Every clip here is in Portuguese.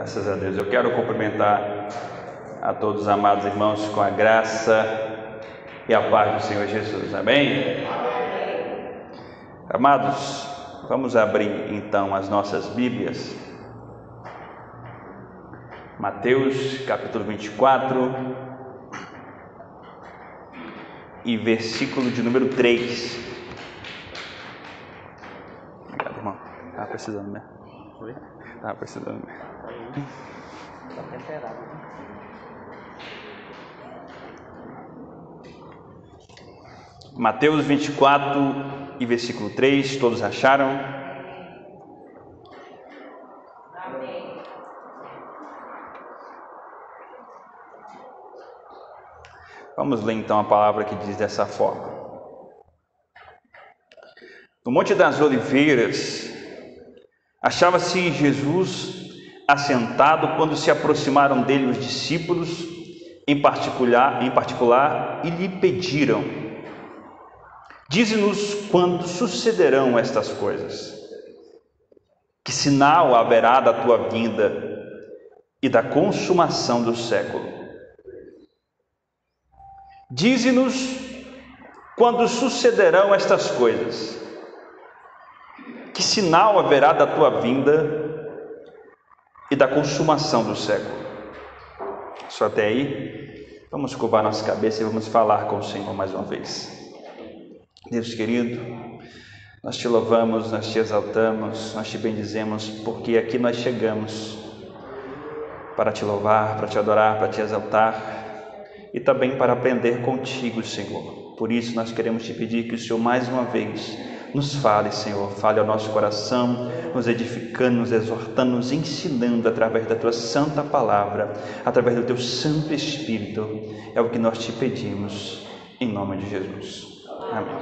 Graças a Deus. Eu quero cumprimentar a todos os amados irmãos com a graça e a paz do Senhor Jesus. Amém? Amados, vamos abrir então as nossas Bíblias. Mateus capítulo 24 e versículo de número 3. Obrigado, irmão. Estava precisando mesmo. Estava precisando mesmo. Está temperado. Mateus 24 e versículo 3, todos acharam? Amém. Vamos ler então a palavra que diz dessa forma. No Monte das Oliveiras, achava-se Jesus assentado quando se aproximaram dele os discípulos, em particular, e lhe pediram: dize-nos quando sucederão estas coisas. Que sinal haverá da tua vinda e da consumação do século? Dize-nos quando sucederão estas coisas. Que sinal haverá da tua vinda e da consumação do século? Só até aí. Vamos curvar nossa cabeça e vamos falar com o Senhor mais uma vez. Deus querido, nós te louvamos, nós te exaltamos, nós te bendizemos, porque aqui nós chegamos para te louvar, para te adorar, para te exaltar e também para aprender contigo, Senhor. Por isso nós queremos te pedir que o Senhor mais uma vez nos fale, Senhor, fale ao nosso coração, nos edificando, nos exortando, nos ensinando através da tua santa palavra, através do teu Santo Espírito. É o que nós te pedimos, em nome de Jesus. Amém.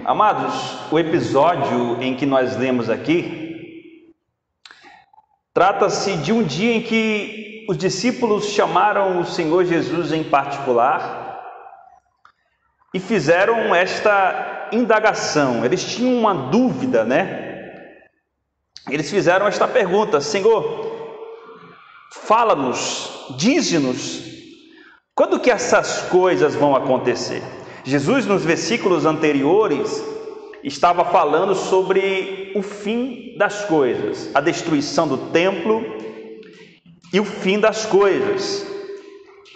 Amados, o episódio em que nós lemos aqui trata-se de um dia em que os discípulos chamaram o Senhor Jesus em particular e fizeram esta indagação. Eles tinham uma dúvida, Eles fizeram esta pergunta: Senhor, fala-nos, dize-nos, quando que essas coisas vão acontecer? Jesus, nos versículos anteriores, estava falando sobre o fim das coisas, a destruição do templo e o fim das coisas.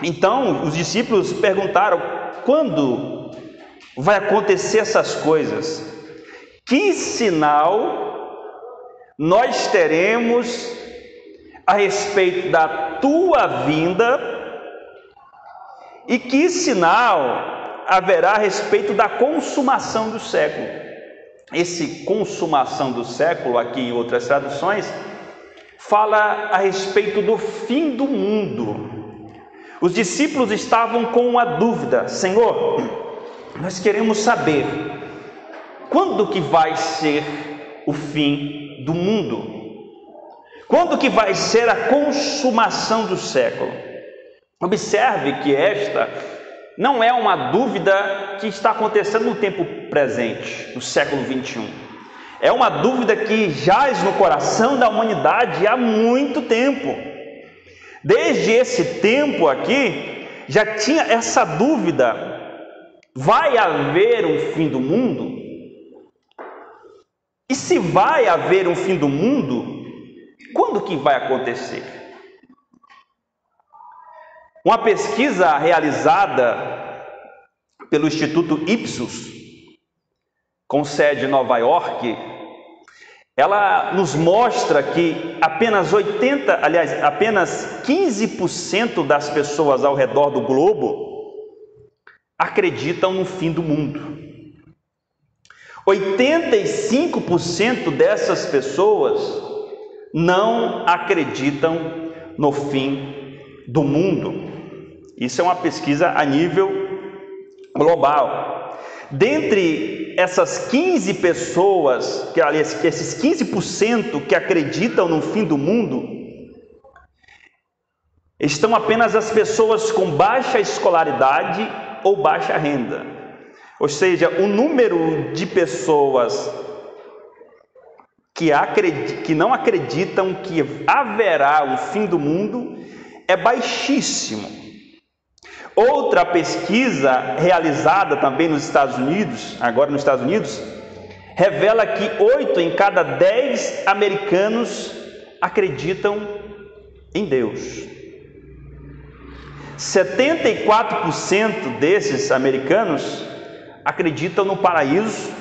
Então, os discípulos perguntaram: quando vai acontecer essas coisas? Que sinal nós teremos a respeito da tua vinda? E que sinal haverá a respeito da consumação do século? Esse consumação do século, aqui em outras traduções, fala a respeito do fim do mundo. Os discípulos estavam com uma dúvida: Senhor, nós queremos saber quando que vai ser o fim do mundo? Quando que vai ser a consumação do século? Observe que esta não é uma dúvida que está acontecendo no tempo presente, no século 21. É uma dúvida que jaz no coração da humanidade há muito tempo. Desde esse tempo aqui, já tinha essa dúvida: vai haver um fim do mundo? E se vai haver um fim do mundo, quando que vai acontecer? Uma pesquisa realizada pelo Instituto Ipsos, com sede em Nova York, ela nos mostra que apenas 15% das pessoas ao redor do globo acreditam no fim do mundo. 85% dessas pessoas não acreditam no fim do mundo. Isso é uma pesquisa a nível global. Dentre essas 15 pessoas, esses 15% que acreditam no fim do mundo, estão apenas as pessoas com baixa escolaridade ou baixa renda. Ou seja, o número de pessoas que que não acreditam que haverá um fim do mundo é baixíssimo. Outra pesquisa realizada também nos Estados Unidos, revela que 8 em cada 10 americanos acreditam em Deus. 74% desses americanos acreditam no paraíso,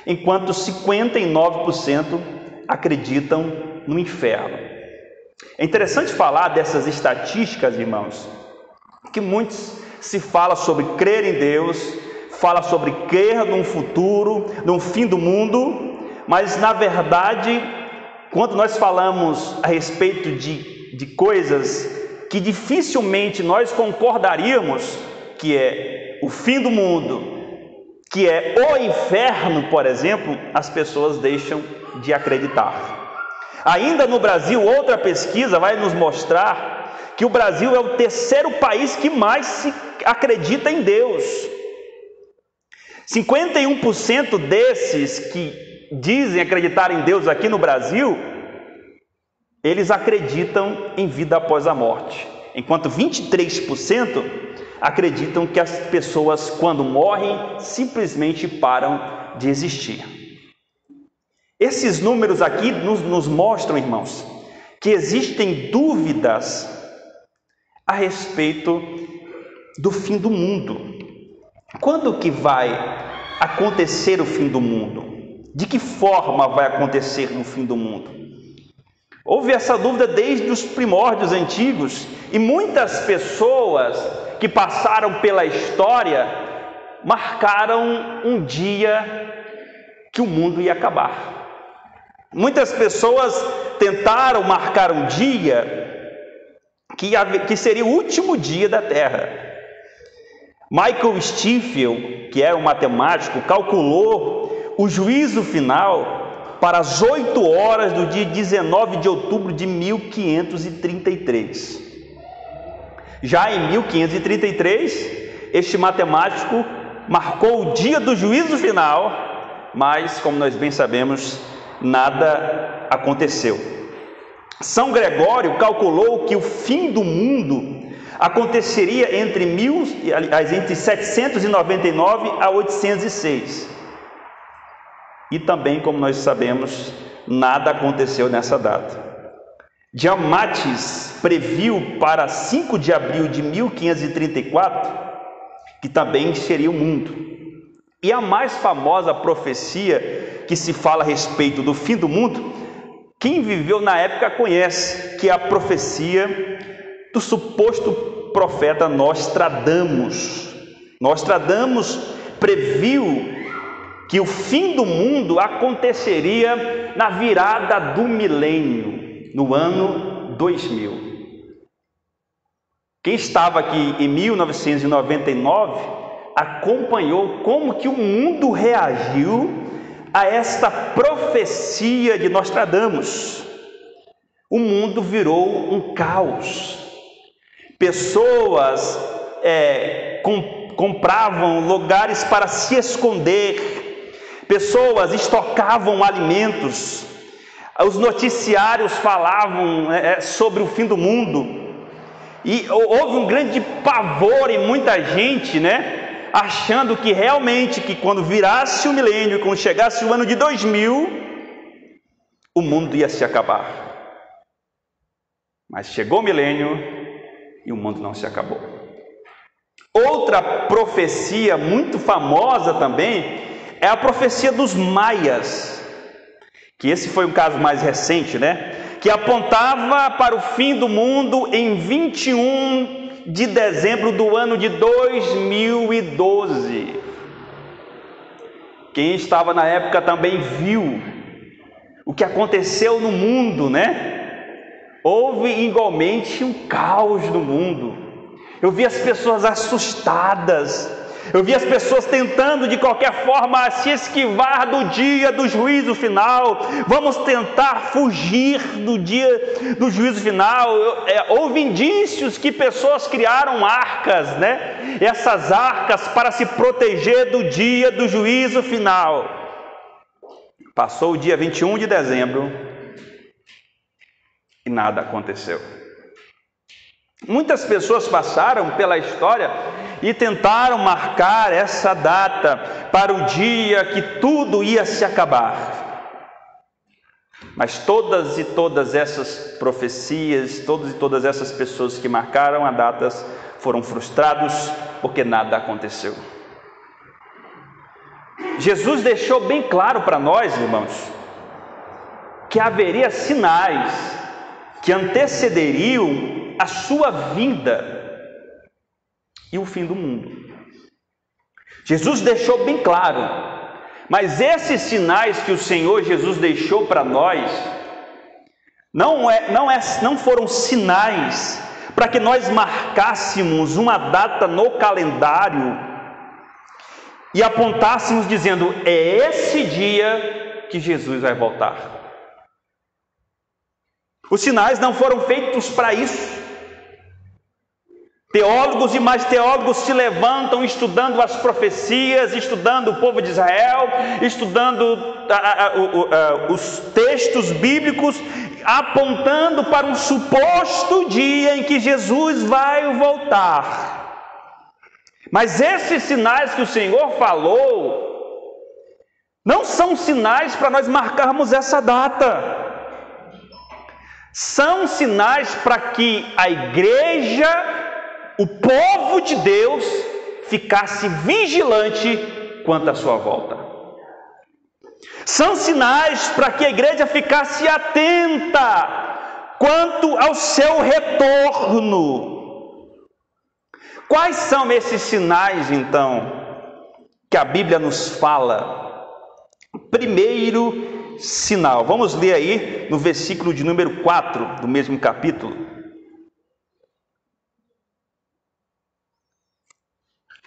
enquanto 59% acreditam no inferno. É interessante falar dessas estatísticas, irmãos, que muitos se fala sobre crer em Deus, fala sobre crer num futuro, num fim do mundo, mas na verdade, quando nós falamos a respeito de coisas que dificilmente nós concordaríamos, que é o fim do mundo, que é o inferno, por exemplo, as pessoas deixam de acreditar. Ainda no Brasil, outra pesquisa vai nos mostrar que o Brasil é o terceiro país que mais se acredita em Deus. 51% desses que dizem acreditar em Deus aqui no Brasil, eles acreditam em vida após a morte, enquanto 23% acreditam que as pessoas, quando morrem, simplesmente param de existir. Esses números aqui nos mostram, irmãos, que existem dúvidas a respeito do fim do mundo. Quando que vai acontecer o fim do mundo? De que forma vai acontecer o fim do mundo? Houve essa dúvida desde os primórdios antigos, e muitas pessoas que passaram pela história marcaram um dia que o mundo ia acabar. Muitas pessoas tentaram marcar um dia que seria o último dia da Terra. Michael Stifel, que era um matemático, calculou o juízo final para as 8 horas do dia 19 de outubro de 1533. Já em 1533, este matemático marcou o dia do juízo final, mas, como nós bem sabemos, nada aconteceu. São Gregório calculou que o fim do mundo aconteceria entre 799 a 806. E também, como nós sabemos, nada aconteceu nessa data. Diamatis previu para 5 de abril de 1534 que também seria o mundo. E a mais famosa profecia que se fala a respeito do fim do mundo, quem viveu na época conhece, que é a profecia do suposto profeta Nostradamus. Nostradamus previu que o fim do mundo aconteceria na virada do milênio, no ano 2000. Quem estava aqui em 1999 acompanhou como que o mundo reagiu a esta profecia de Nostradamus. O mundo virou um caos. Pessoas compravam lugares para se esconder. Pessoas estocavam alimentos. Os noticiários falavam sobre o fim do mundo. E houve um grande pavor em muita gente, achando que realmente, que quando virasse o milênio, quando chegasse o ano de 2000, o mundo ia se acabar. Mas chegou o milênio e o mundo não se acabou. Outra profecia muito famosa também é a profecia dos maias, que esse foi um caso mais recente, que apontava para o fim do mundo em 21 de dezembro do ano de 2012. Quem estava na época também viu o que aconteceu no mundo, Houve igualmente um caos no mundo. Eu vi as pessoas assustadas. Eu vi as pessoas tentando de qualquer forma se esquivar do dia do juízo final. Vamos tentar fugir do dia do juízo final. Houve indícios que pessoas criaram arcas, Essas arcas para se proteger do dia do juízo final. Passou o dia 21 de dezembro e nada aconteceu. Muitas pessoas passaram pela história e tentaram marcar essa data para o dia que tudo ia se acabar. Mas todas essas profecias, todas essas pessoas que marcaram a data foram frustrados porque nada aconteceu. Jesus deixou bem claro para nós, irmãos, que haveria sinais que antecederiam a sua vinda e o fim do mundo. Jesus deixou bem claro, mas esses sinais que o Senhor Jesus deixou para nós não foram sinais para que nós marcássemos uma data no calendário e apontássemos dizendo: é esse dia que Jesus vai voltar. Os sinais não foram feitos para isso. Teólogos e mais teólogos se levantam estudando as profecias, estudando o povo de Israel, estudando os textos bíblicos, apontando para um suposto dia em que Jesus vai voltar. Mas esses sinais que o Senhor falou não são sinais para nós marcarmos essa data. São sinais para que a igreja, o povo de Deus, ficasse vigilante quanto à sua volta. São sinais para que a igreja ficasse atenta quanto ao seu retorno. Quais são esses sinais, então, que a Bíblia nos fala? Primeiro sinal, vamos ler aí no versículo de número 4 do mesmo capítulo.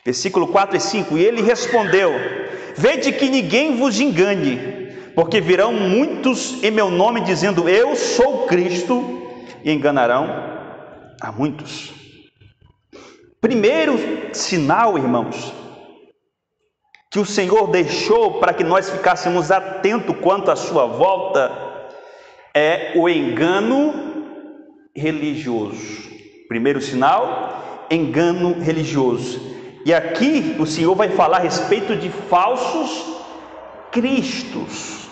Versículo 4 e 5, e ele respondeu: vede que ninguém vos engane, porque virão muitos em meu nome dizendo: eu sou Cristo, e enganarão a muitos. Primeiro sinal, irmãos, que o Senhor deixou para que nós ficássemos atentos quanto à sua volta, é o engano religioso. Primeiro sinal, engano religioso. E aqui o Senhor vai falar a respeito de falsos cristos.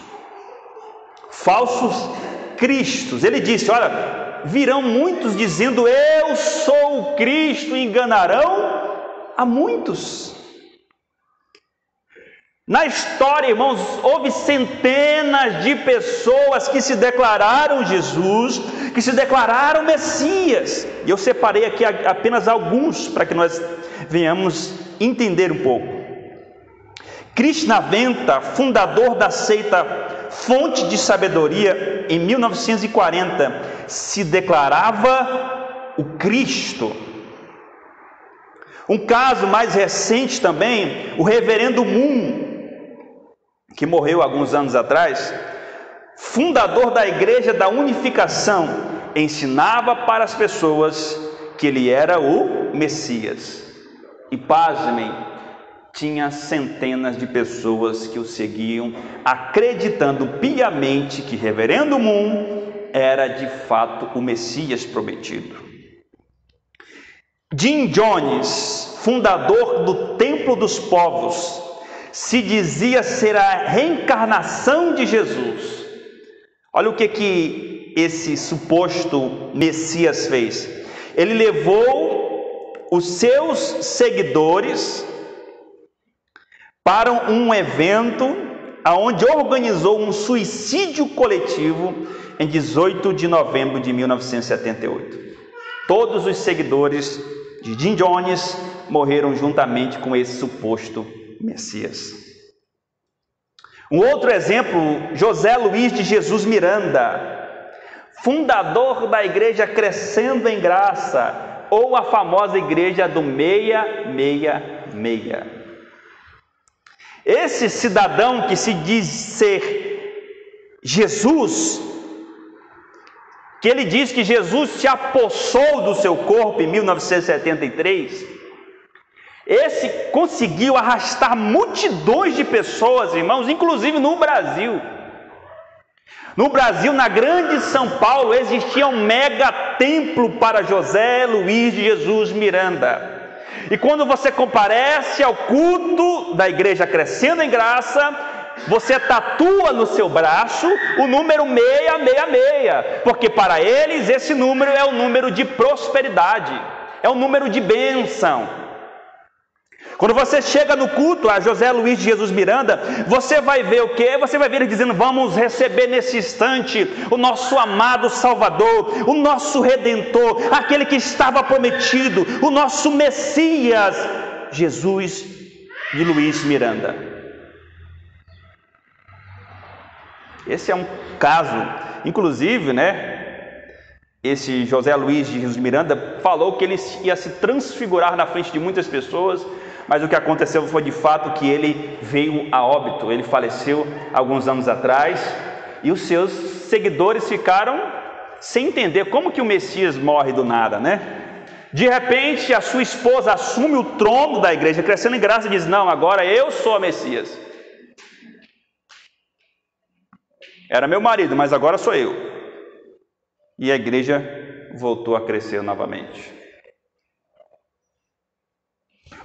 Falsos cristos. Ele disse: olha, virão muitos dizendo: eu sou o Cristo, e enganarão a muitos. Na história, irmãos, houve centenas de pessoas que se declararam Jesus, que se declararam Messias. E eu separei aqui apenas alguns para que nós venhamos entender um pouco. Krishnaventa, fundador da seita Fonte de Sabedoria, em 1940, se declarava o Cristo. Um caso mais recente também, o reverendo Moon, que morreu alguns anos atrás, fundador da Igreja da Unificação, ensinava para as pessoas que ele era o Messias. E pasmem, tinha centenas de pessoas que o seguiam, acreditando piamente que reverendo Moon era de fato o Messias prometido. Jim Jones, fundador do Templo dos Povos, se dizia ser a reencarnação de Jesus. Olha o que esse suposto Messias fez. Ele levou os seus seguidores para um evento onde organizou um suicídio coletivo em 18 de novembro de 1978. Todos os seguidores de Jim Jones morreram juntamente com esse suposto Messias. Um outro exemplo, José Luiz de Jesus Miranda, fundador da igreja Crescendo em Graça, ou a famosa igreja do 666. Esse cidadão que se diz ser Jesus, que ele diz que Jesus se apossou do seu corpo em 1973, esse conseguiu arrastar multidões de pessoas, irmãos, inclusive no Brasil, No Brasil, na grande São Paulo, existia um mega templo para José Luiz de Jesus Miranda. E quando você comparece ao culto da igreja Crescendo em Graça, você tatua no seu braço o número 666, porque para eles esse número é o número de prosperidade, é o número de bênção. Quando você chega no culto a José Luiz de Jesus Miranda, você vai ver o quê? Você vai ver ele dizendo: vamos receber nesse instante o nosso amado Salvador, o nosso Redentor, aquele que estava prometido, o nosso Messias, Jesus de Luiz Miranda. Esse é um caso, inclusive, esse José Luiz de Jesus Miranda falou que ele ia se transfigurar na frente de muitas pessoas, mas o que aconteceu foi de fato que ele veio a óbito. Ele faleceu alguns anos atrás e os seus seguidores ficaram sem entender como que o Messias morre do nada, De repente a sua esposa assume o trono da igreja Crescendo em Graça e diz: não, agora eu sou a Messias. Era meu marido, mas agora sou eu. E a igreja voltou a crescer novamente.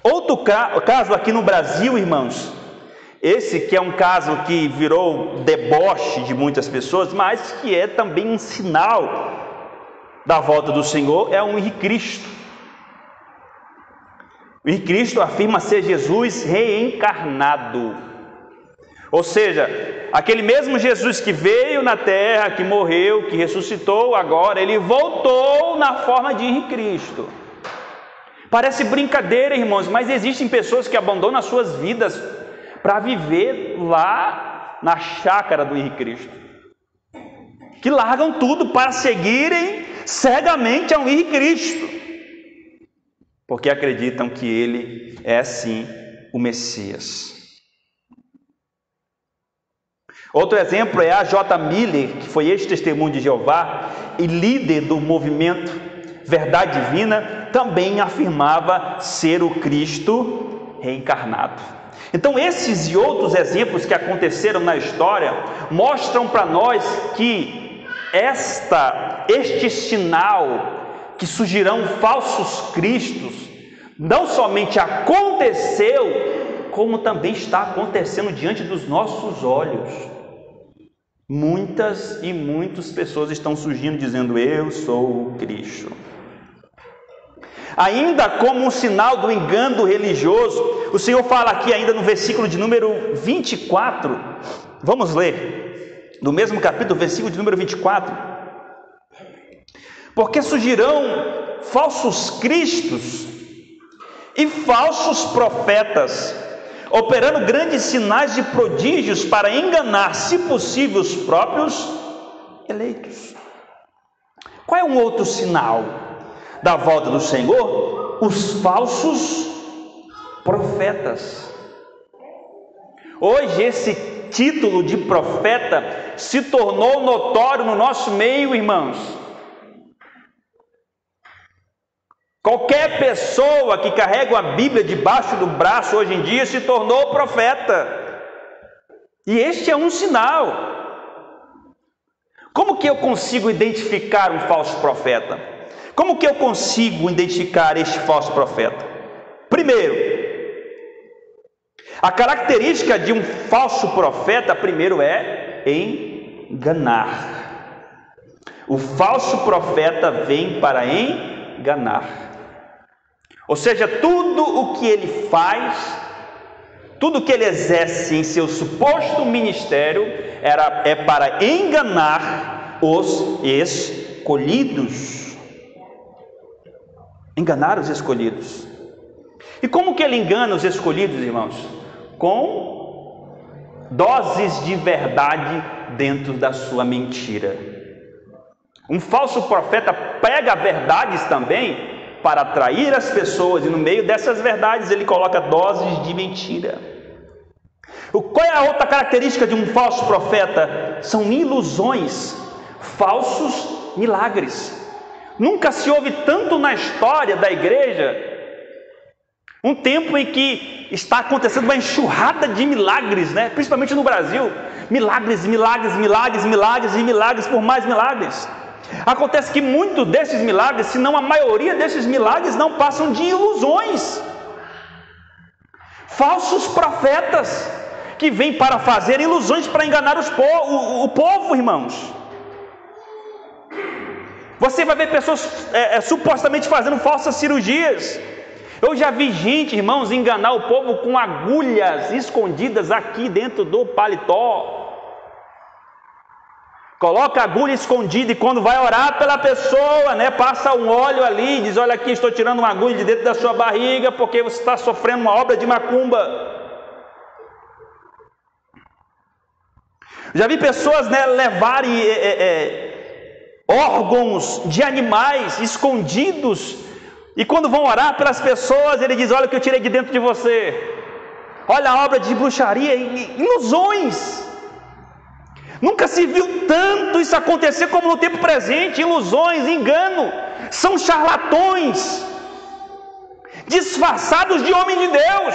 Outro caso aqui no Brasil, irmãos, esse que é um caso que virou deboche de muitas pessoas, mas que é também um sinal da volta do Senhor, é o Henrique Cristo. O Henrique Cristo afirma ser Jesus reencarnado. Ou seja, aquele mesmo Jesus que veio na terra, que morreu, que ressuscitou, agora ele voltou na forma de Henrique Cristo. Parece brincadeira, irmãos, mas existem pessoas que abandonam as suas vidas para viver lá na chácara do Henrique Cristo, que largam tudo para seguirem cegamente ao Henrique Cristo, porque acreditam que ele é sim o Messias. Outro exemplo é a J. Miller, que foi ex-testemunho de Jeová e líder do movimento Verdade Divina, também afirmava ser o Cristo reencarnado. Então esses e outros exemplos que aconteceram na história mostram para nós que este sinal que surgirão falsos cristos não somente aconteceu, como também está acontecendo diante dos nossos olhos. Muitas e muitas pessoas estão surgindo dizendo: eu sou o Cristo. Ainda como um sinal do engano religioso, o Senhor fala aqui ainda no versículo de número 24, vamos ler, no mesmo capítulo, versículo de número 24. Porque surgirão falsos cristos e falsos profetas, operando grandes sinais e prodígios para enganar, se possível, os próprios eleitos. Qual é um outro sinal da volta do Senhor? Os falsos profetas. Hoje esse título de profeta se tornou notório no nosso meio, irmãos. Qualquer pessoa que carrega a Bíblia debaixo do braço hoje em dia se tornou profeta. E este é um sinal. Como que eu consigo identificar um falso profeta? Como que eu consigo identificar este falso profeta? Primeiro, a característica de um falso profeta, primeiro, é enganar. O falso profeta vem para enganar. Ou seja, tudo o que ele faz, tudo o que ele exerce em seu suposto ministério é para enganar os escolhidos. Enganar os escolhidos. E como que ele engana os escolhidos, irmãos? Com doses de verdade dentro da sua mentira. Um falso profeta prega verdades também para atrair as pessoas, e no meio dessas verdades ele coloca doses de mentira. Qual é a outra característica de um falso profeta? São ilusões, falsos milagres. Nunca se ouve tanto na história da igreja um tempo em que está acontecendo uma enxurrada de milagres, né? Principalmente no Brasil. Milagres, milagres, milagres, milagres e milagres por mais milagres. Acontece que muitos desses milagres, se não a maioria desses milagres, não passam de ilusões. Falsos profetas que vêm para fazer ilusões para enganar o povo, irmãos. Você vai ver pessoas supostamente fazendo falsas cirurgias. Eu já vi gente, irmãos, enganar o povo com agulhas escondidas aqui dentro do paletó. Coloca a agulha escondida e quando vai orar pela pessoa, né, passa um óleo ali, diz: olha aqui, estou tirando uma agulha de dentro da sua barriga porque você está sofrendo uma obra de macumba. Já vi pessoas, né, levarem órgãos de animais escondidos, e quando vão orar pelas pessoas, ele diz: olha o que eu tirei de dentro de você. Olha a obra de bruxaria, ilusões. Nunca se viu tanto isso acontecer como no tempo presente. Ilusões, engano. São charlatões disfarçados de homem de Deus.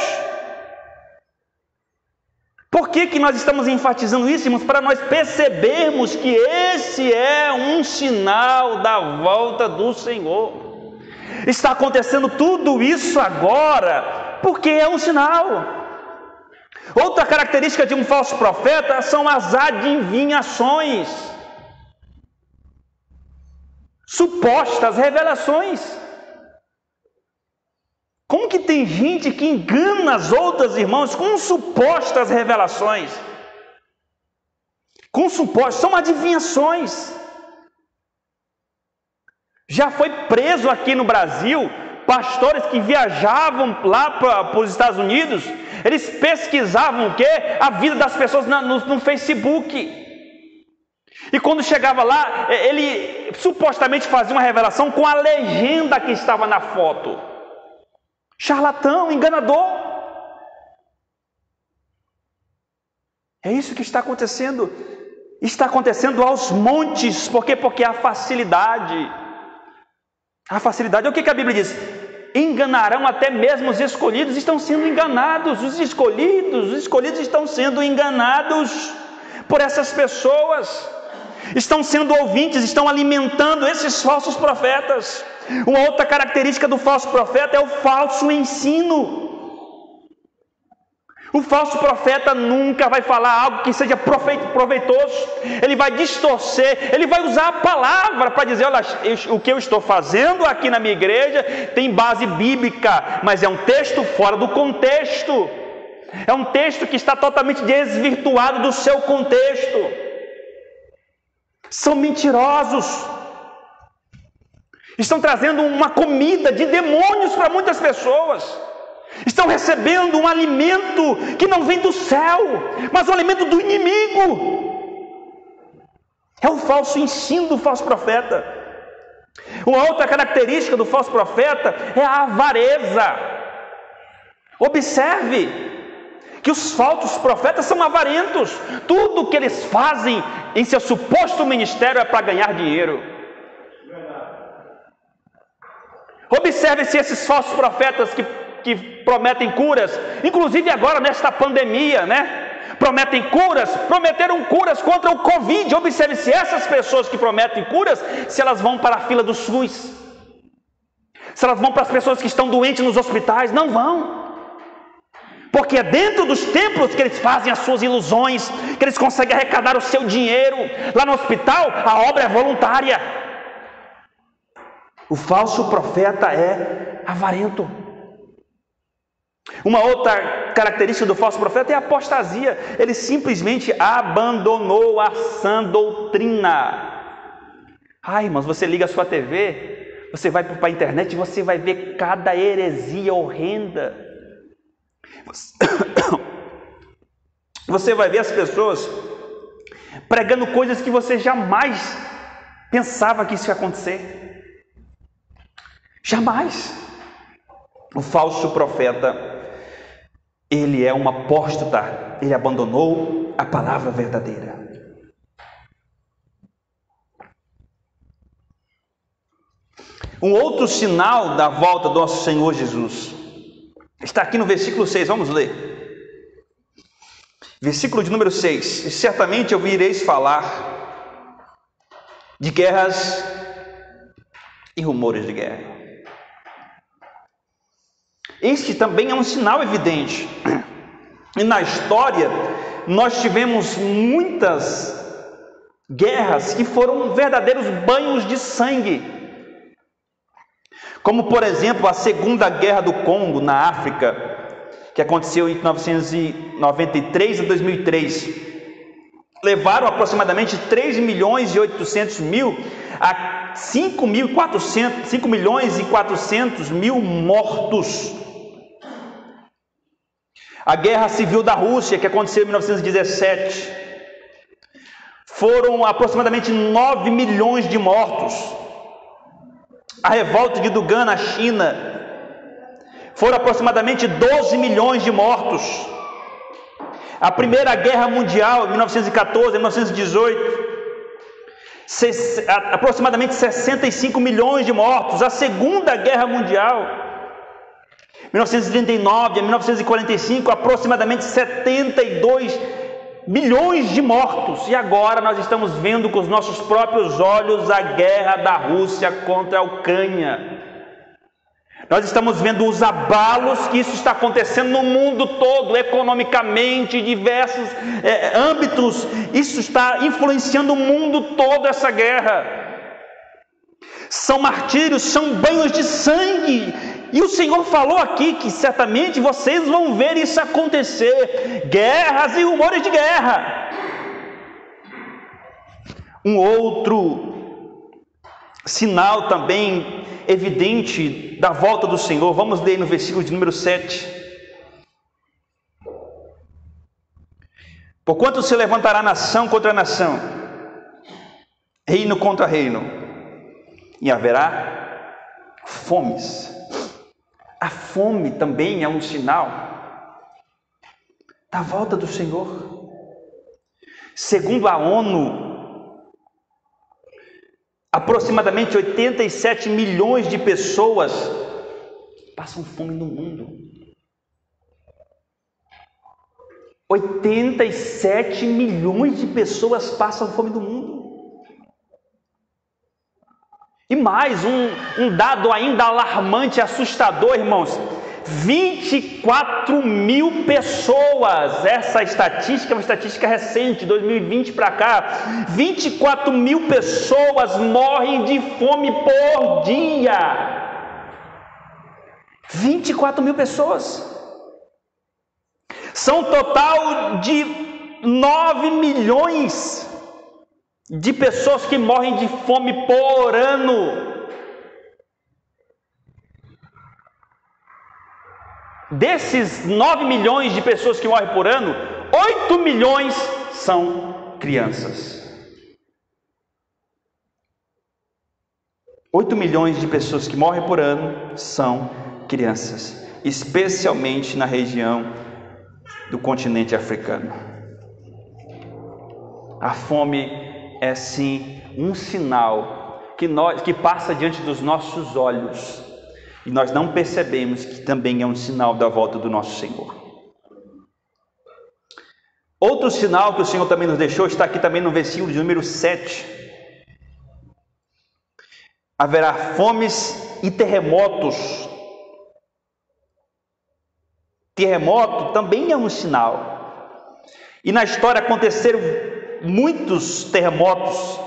Por que nós estamos enfatizando isso, irmãos? Para nós percebermos que esse é um sinal da volta do Senhor. Está acontecendo tudo isso agora porque é um sinal. Outra característica de um falso profeta são as adivinhações, supostas revelações. Como que tem gente que engana as outras, irmãos, com supostas revelações? São adivinhações. Já foi preso aqui no Brasil pastores que viajavam lá para os Estados Unidos. Eles pesquisavam o quê? A vida das pessoas no Facebook. E quando chegava lá, ele supostamente fazia uma revelação com a legenda que estava na foto. Charlatão, enganador. É isso que está acontecendo. Está acontecendo aos montes. Por quê? Porque há facilidade. A facilidade. O que a Bíblia diz? Enganarão até mesmo os escolhidos. Estão sendo enganados. Os escolhidos estão sendo enganados por essas pessoas. Estão sendo ouvintes, estão alimentando esses falsos profetas. Uma outra característica do falso profeta é o falso ensino. O falso profeta nunca vai falar algo que seja proveitoso. Ele vai distorcer, ele vai usar a palavra para dizer: olha, o que eu estou fazendo aqui na minha igreja tem base bíblica, mas é um texto fora do contexto. É um texto que está totalmente desvirtuado do seu contexto. São mentirosos. Estão trazendo uma comida de demônios para muitas pessoas. Estão recebendo um alimento que não vem do céu, mas o alimento do inimigo. É o falso ensino do falso profeta. Uma outra característica do falso profeta é a avareza. Observe que os falsos profetas são avarentos. Tudo que eles fazem em seu suposto ministério é para ganhar dinheiro. Observe se esses falsos profetas que prometem curas, inclusive agora nesta pandemia, né? Prometeram curas contra o Covid. Observe se essas pessoas que prometem curas, se elas vão para a fila do SUS, se elas vão para as pessoas que estão doentes nos hospitais. Não vão. Porque é dentro dos templos que eles fazem as suas ilusões, que eles conseguem arrecadar o seu dinheiro. Lá no hospital, a obra é voluntária. O falso profeta é avarento. Uma outra característica do falso profeta é a apostasia. Ele simplesmente abandonou a sã doutrina. Ai, irmãos, você liga a sua TV, você vai para a internet e você vai ver cada heresia horrenda. Você vai ver as pessoas pregando coisas que você jamais pensava que isso ia acontecer. Jamais. O falso profeta, ele é um apóstata. Ele abandonou a palavra verdadeira. Um outro sinal da volta do nosso Senhor Jesus Está aqui no versículo 6, vamos ler. Versículo de número 6. E certamente ouvireis falar de guerras e rumores de guerra. Este também é um sinal evidente. E na história, nós tivemos muitas guerras que foram verdadeiros banhos de sangue. Como, por exemplo, a Segunda Guerra do Congo, na África, que aconteceu em 1993 a 2003. Levaram aproximadamente 3.800.000 a 5.400.000 mortos. A Guerra Civil da Rússia, que aconteceu em 1917, foram aproximadamente 9 milhões de mortos. A revolta de Dugan, na China, foram aproximadamente 12 milhões de mortos. A Primeira Guerra Mundial, em 1914 a 1918, aproximadamente 65 milhões de mortos. A Segunda Guerra Mundial, 1939 a 1945, aproximadamente 72 milhões de mortos. E agora nós estamos vendo com os nossos próprios olhos a guerra da Rússia contra a Ucrânia. Nós estamos vendo os abalos que isso está acontecendo no mundo todo, economicamente, em diversos âmbitos. Isso está influenciando o mundo todo, essa guerra. São martírios, são banhos de sangue. E o Senhor falou aqui que certamente vocês vão ver isso acontecer. Guerras e rumores de guerra. Um outro sinal também evidente da volta do Senhor. Vamos ler no versículo de número 7. Porquanto se levantará nação contra nação, reino contra reino, e haverá fomes. A fome também é um sinal da volta do Senhor. Segundo a ONU, aproximadamente 87 milhões de pessoas passam fome no mundo. 87 milhões de pessoas passam fome no mundo. E mais um dado ainda alarmante, assustador, irmãos. 24 mil pessoas. Essa estatística é uma estatística recente, 2020 para cá. 24 mil pessoas morrem de fome por dia. 24 mil pessoas. São um total de 9 milhões de pessoas que morrem de fome por ano. Desses 9 milhões de pessoas que morrem por ano, 8 milhões são crianças. 8 milhões de pessoas que morrem por ano são crianças, especialmente na região do continente africano. A fome é sim um sinal que passa diante dos nossos olhos, e nós não percebemos que também é um sinal da volta do nosso Senhor. Outro sinal que o Senhor também nos deixou está aqui também no versículo de número 7. Haverá fomes e terremotos. Terremoto também é um sinal. E na história aconteceram muitos terremotos,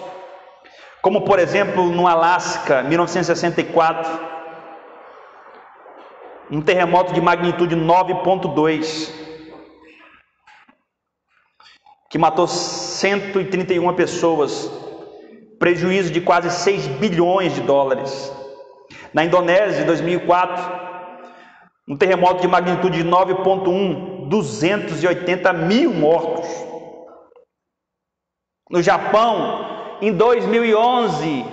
como por exemplo no Alasca, 1964, um terremoto de magnitude 9.2, que matou 131 pessoas, prejuízo de quase 6 bilhões de dólares. Na Indonésia, em 2004, um terremoto de magnitude de 9.1, 280 mil mortos. No Japão, em 2011,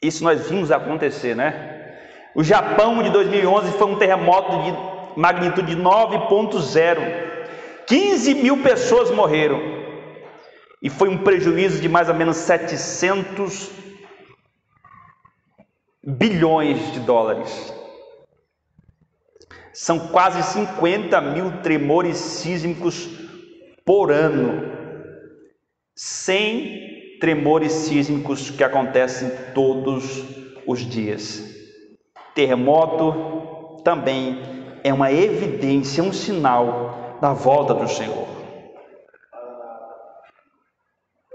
isso nós vimos acontecer, né? O Japão de 2011 foi um terremoto de magnitude de 9.0. 15 mil pessoas morreram. E foi um prejuízo de mais ou menos 700 bilhões de dólares. São quase 50 mil tremores sísmicos por ano. 100 tremores sísmicos que acontecem todos os dias. Terremoto também é uma evidência, um sinal da volta do Senhor.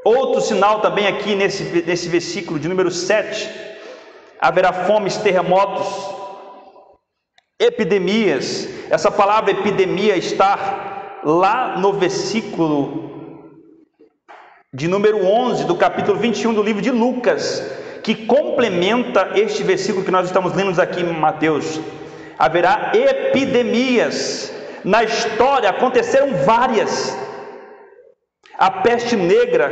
Outro sinal também aqui nesse versículo de número 7, haverá fomes, terremotos, epidemias. Essa palavra epidemia está lá no versículo de número 11 do capítulo 21 do livro de Lucas, que complementa este versículo que nós estamos lendo aqui em Mateus. Haverá epidemias. Na história aconteceram várias. A peste negra,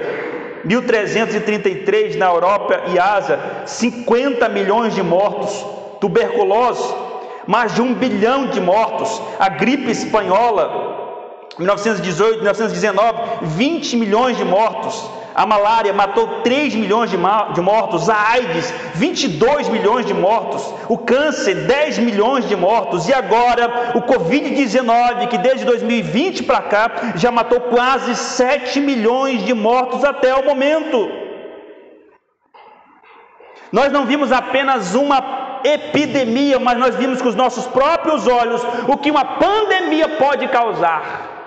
1333 na Europa e Ásia, 50 milhões de mortos. Tuberculose, mais de 1 bilhão de mortos. A gripe espanhola, 1918, 1919, 20 milhões de mortos. A malária matou 3 milhões de mortos. A AIDS, 22 milhões de mortos. O câncer, 10 milhões de mortos. E agora, o Covid-19, que desde 2020 para cá, já matou quase 7 milhões de mortos até o momento. Nós não vimos apenas uma epidemia, mas nós vimos com os nossos próprios olhos o que uma pandemia pode causar.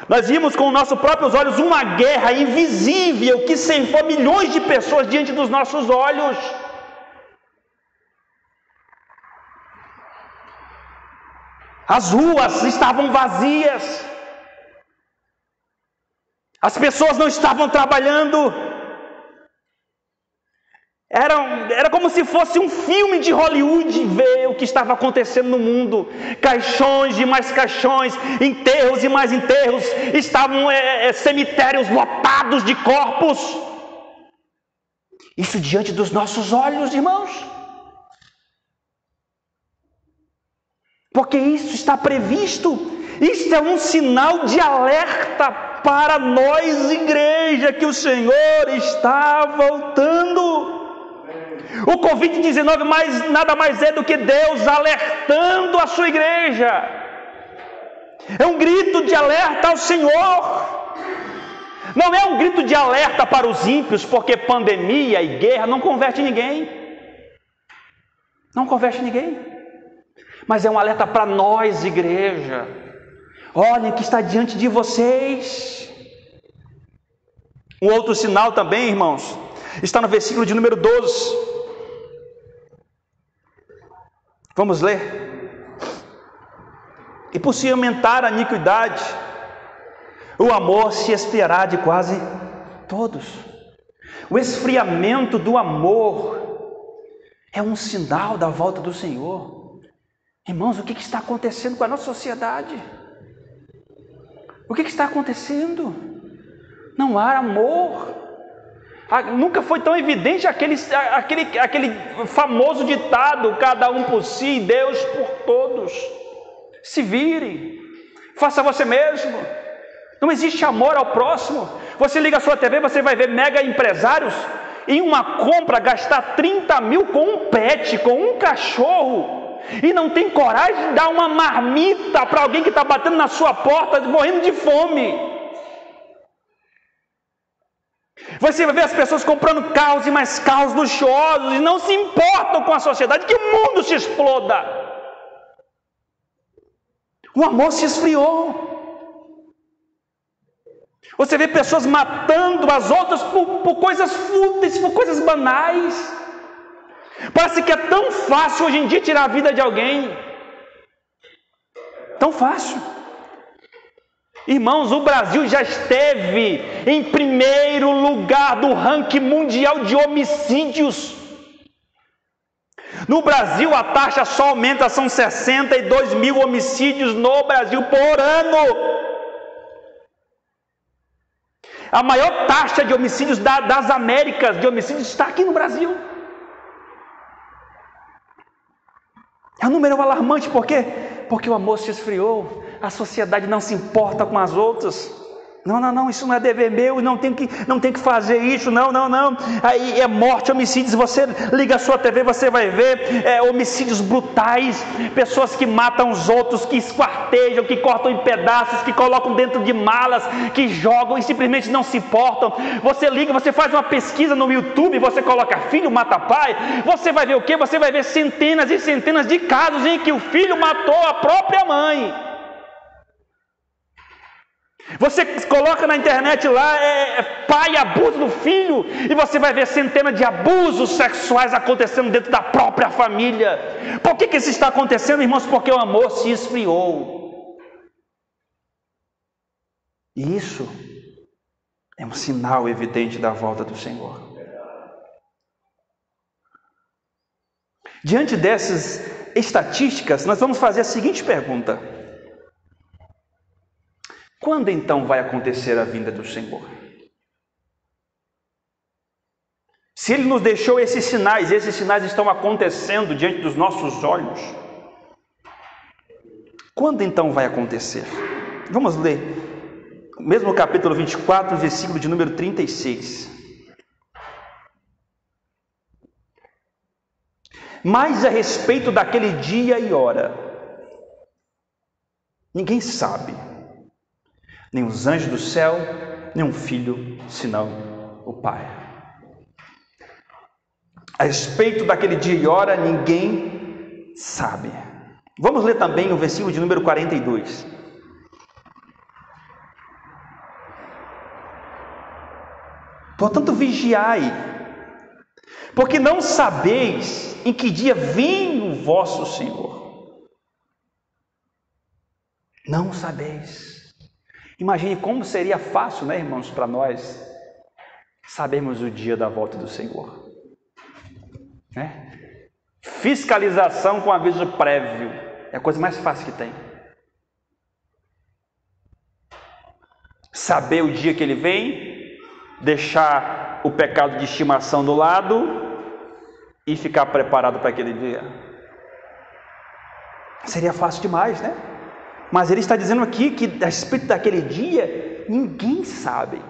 Nós vimos com os nossos próprios olhos uma guerra invisível que ceifou milhões de pessoas diante dos nossos olhos. As ruas estavam vazias. As pessoas não estavam trabalhando. Era como se fosse um filme de Hollywood ver o que estava acontecendo no mundo. Caixões e mais caixões, enterros e mais enterros, estavam cemitérios lotados de corpos. Isso diante dos nossos olhos, irmãos. Porque isso está previsto. Isso é um sinal de alerta para nós, igreja, que o Senhor está voltando. O Covid-19 nada mais é do que Deus alertando a sua igreja. É um grito de alerta ao Senhor. Não é um grito de alerta para os ímpios, porque pandemia e guerra não converte ninguém. Não converte ninguém. Mas é um alerta para nós, igreja. Olhem que está diante de vocês. Um outro sinal também, irmãos, está no versículo de número 12. Vamos ler. E por se aumentar a iniquidade, o amor se esfriará de quase todos. O esfriamento do amor é um sinal da volta do Senhor. Irmãos, o que está acontecendo com a nossa sociedade? O que está acontecendo? Não há amor. Nunca foi tão evidente aquele famoso ditado: cada um por si, Deus por todos. Se vire, faça você mesmo. Não existe amor ao próximo. Você liga a sua TV, você vai ver mega empresários em uma compra gastar 30 mil com um pet, com um cachorro, e não tem coragem de dar uma marmita para alguém que está batendo na sua porta, morrendo de fome. Você vai ver as pessoas comprando carros e mais carros luxuosos e não se importam com a sociedade, que o mundo se exploda. O amor se esfriou. Você vê pessoas matando as outras por coisas fúteis, por coisas banais. Parece que é tão fácil hoje em dia tirar a vida de alguém. Tão fácil. Irmãos, o Brasil já esteve em primeiro lugar do ranking mundial de homicídios. No Brasil, a taxa só aumenta, são 62 mil homicídios no Brasil por ano. A maior taxa de homicídios das Américas, de homicídios, está aqui no Brasil. É um número alarmante, por quê? Porque o amor se esfriou, a sociedade não se importa com as outras. Não, isso não é dever meu, não tem que fazer isso, não. Aí é morte, homicídios, você liga a sua TV, você vai ver homicídios brutais, pessoas que matam os outros, que esquartejam, que cortam em pedaços, que colocam dentro de malas, que jogam e simplesmente não se importam. Você liga, você faz uma pesquisa no YouTube, você coloca filho mata pai, você vai ver o quê? Você vai ver centenas e centenas de casos em que o filho matou a própria mãe. Você coloca na internet lá, pai abusa do filho, e você vai ver centenas de abusos sexuais acontecendo dentro da própria família. Por que isso está acontecendo, irmãos? Porque o amor se esfriou. E isso é um sinal evidente da volta do Senhor. Diante dessas estatísticas, nós vamos fazer a seguinte pergunta: quando então vai acontecer a vinda do Senhor? Se Ele nos deixou esses sinais estão acontecendo diante dos nossos olhos, quando então vai acontecer? Vamos ler, mesmo capítulo 24, versículo de número 36. Mas a respeito daquele dia e hora, ninguém sabe, nem os anjos do céu, nem um filho, senão o Pai. A respeito daquele dia e hora, ninguém sabe. Vamos ler também o versículo de número 42. Portanto, vigiai, porque não sabeis em que dia vem o vosso Senhor. Não sabeis. Imagine como seria fácil, né, irmãos, para nós sabermos o dia da volta do Senhor. Né? Fiscalização com aviso prévio é a coisa mais fácil que tem. Saber o dia que ele vem, deixar o pecado de estimação do lado e ficar preparado para aquele dia. Seria fácil demais, né? Mas ele está dizendo aqui que a respeito daquele dia, ninguém sabe.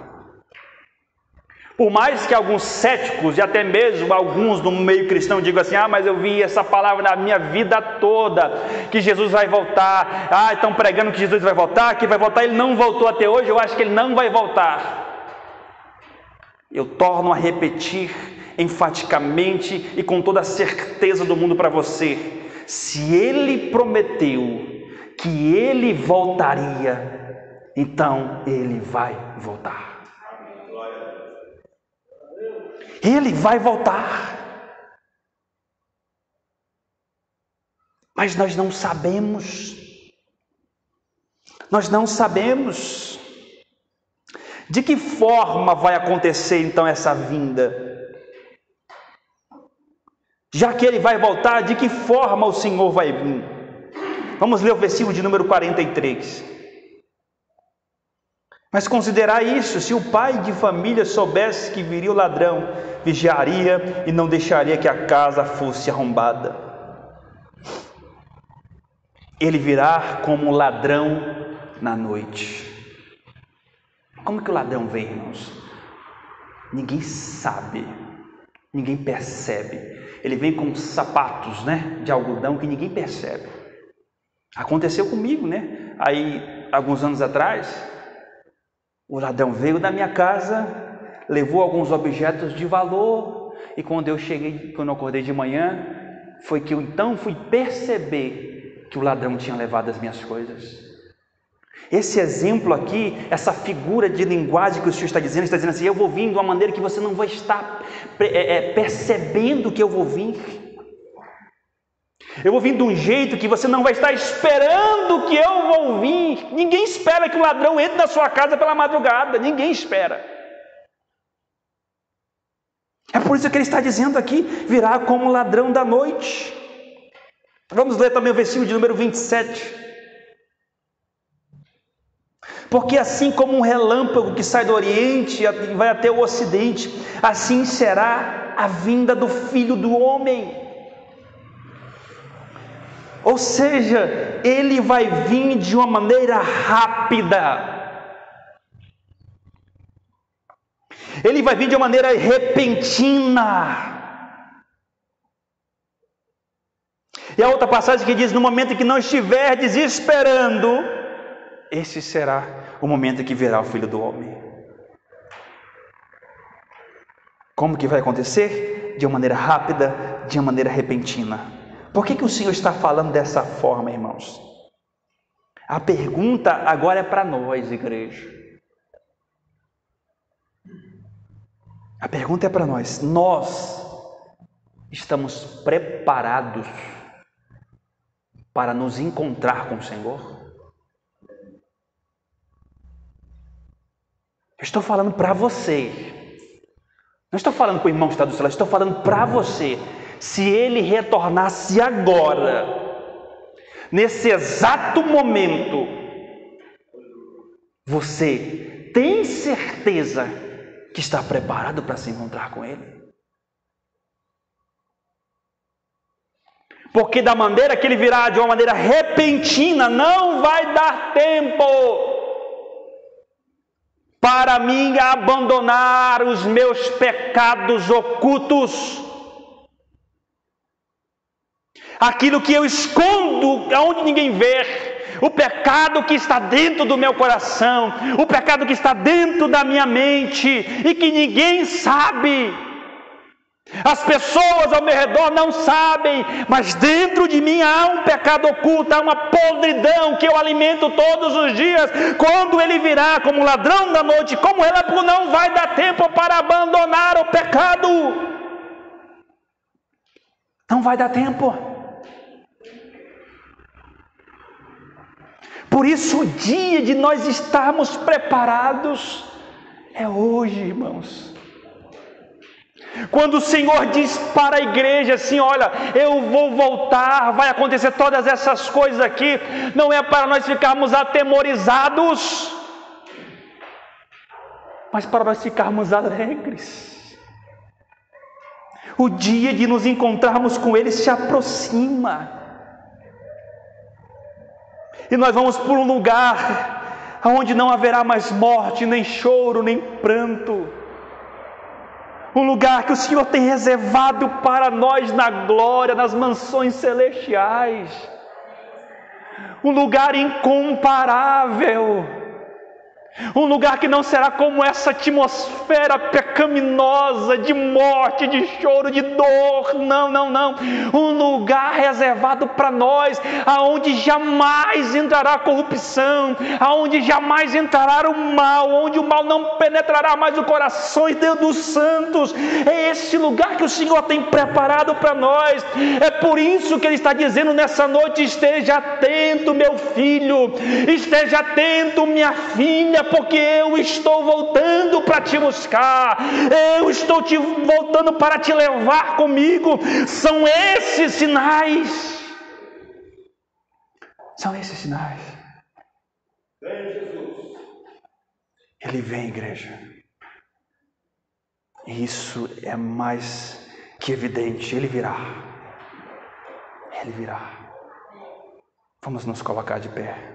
Por mais que alguns céticos e até mesmo alguns do meio cristão digam assim: mas eu vi essa palavra na minha vida toda, que Jesus vai voltar. Estão pregando que Jesus vai voltar, que vai voltar. Ele não voltou até hoje, eu acho que ele não vai voltar. Eu torno a repetir enfaticamente e com toda a certeza do mundo para você: se ele prometeu que ele voltaria, então ele vai voltar. Ele vai voltar. Mas nós não sabemos. Nós não sabemos de que forma vai acontecer então essa vinda. Já que ele vai voltar, de que forma o Senhor vai vir? Vamos ler o versículo de número 43. Mas considerai isso: se o pai de família soubesse que viria o ladrão, vigiaria e não deixaria que a casa fosse arrombada. Ele virá como ladrão na noite. Como que o ladrão vem, irmãos? Ninguém sabe, ninguém percebe. Ele vem com sapatos, de algodão que ninguém percebe. Aconteceu comigo, Aí, alguns anos atrás, o ladrão veio na minha casa, levou alguns objetos de valor, e quando eu acordei de manhã, foi que eu então fui perceber que o ladrão tinha levado as minhas coisas. Esse exemplo aqui, essa figura de linguagem que o Senhor está dizendo assim: eu vou vir de uma maneira que você não vai estar percebendo que eu vou vir. Eu vou vir de um jeito que você não vai estar esperando que eu vou vir. Ninguém espera que o ladrão entre na sua casa pela madrugada. Ninguém espera. É por isso que ele está dizendo aqui: virá como ladrão da noite. Vamos ler também o versículo de número 27. Porque assim como um relâmpago que sai do Oriente e vai até o Ocidente, assim será a vinda do Filho do Homem. Ou seja, ele vai vir de uma maneira rápida. Ele vai vir de uma maneira repentina. E a outra passagem que diz: no momento em que não estiverdes esperando, esse será o momento em que virá o Filho do Homem. Como que vai acontecer? De uma maneira rápida, de uma maneira repentina. Por que o Senhor está falando dessa forma, irmãos? A pergunta agora é para nós, igreja. A pergunta é para nós. Nós estamos preparados para nos encontrar com o Senhor? Eu estou falando para você. Não estou falando com o irmão que está do céu, estou falando para você. Se ele retornasse agora, nesse exato momento, você tem certeza que está preparado para se encontrar com ele? Porque da maneira que ele virá, de uma maneira repentina, não vai dar tempo para mim abandonar os meus pecados ocultos. Aquilo que eu escondo, aonde ninguém vê, o pecado que está dentro do meu coração, o pecado que está dentro da minha mente e que ninguém sabe. As pessoas ao meu redor não sabem, mas dentro de mim há um pecado oculto, há uma podridão que eu alimento todos os dias. Quando ele virá como ladrão da noite, como relâmpago, não vai dar tempo para abandonar o pecado. Não vai dar tempo. Por isso o dia de nós estarmos preparados é hoje, irmãos. Quando o Senhor diz para a igreja assim: olha, eu vou voltar, vai acontecer todas essas coisas aqui, não é para nós ficarmos atemorizados, mas para nós ficarmos alegres. O dia de nos encontrarmos com Ele se aproxima. E nós vamos por um lugar onde não haverá mais morte, nem choro, nem pranto. Um lugar que o Senhor tem reservado para nós na glória, nas mansões celestiais. Um lugar incomparável. Um lugar que não será como essa atmosfera pecaminosa de morte, de choro, de dor. Não, não, não. Um lugar reservado para nós, aonde jamais entrará a corrupção, aonde jamais entrará o mal, onde o mal não penetrará mais o coração dos santos. É esse lugar que o Senhor tem preparado para nós. É por isso que Ele está dizendo nessa noite: esteja atento, meu filho, esteja atento, minha filha, porque eu estou voltando para te buscar, eu estou voltando para te levar comigo. São esses sinais. São esses sinais. Vem, Jesus. Ele vem, igreja. E isso é mais que evidente. Ele virá. Ele virá. Vamos nos colocar de pé.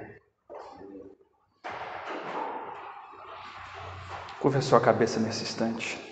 Curva a sua cabeça nesse instante.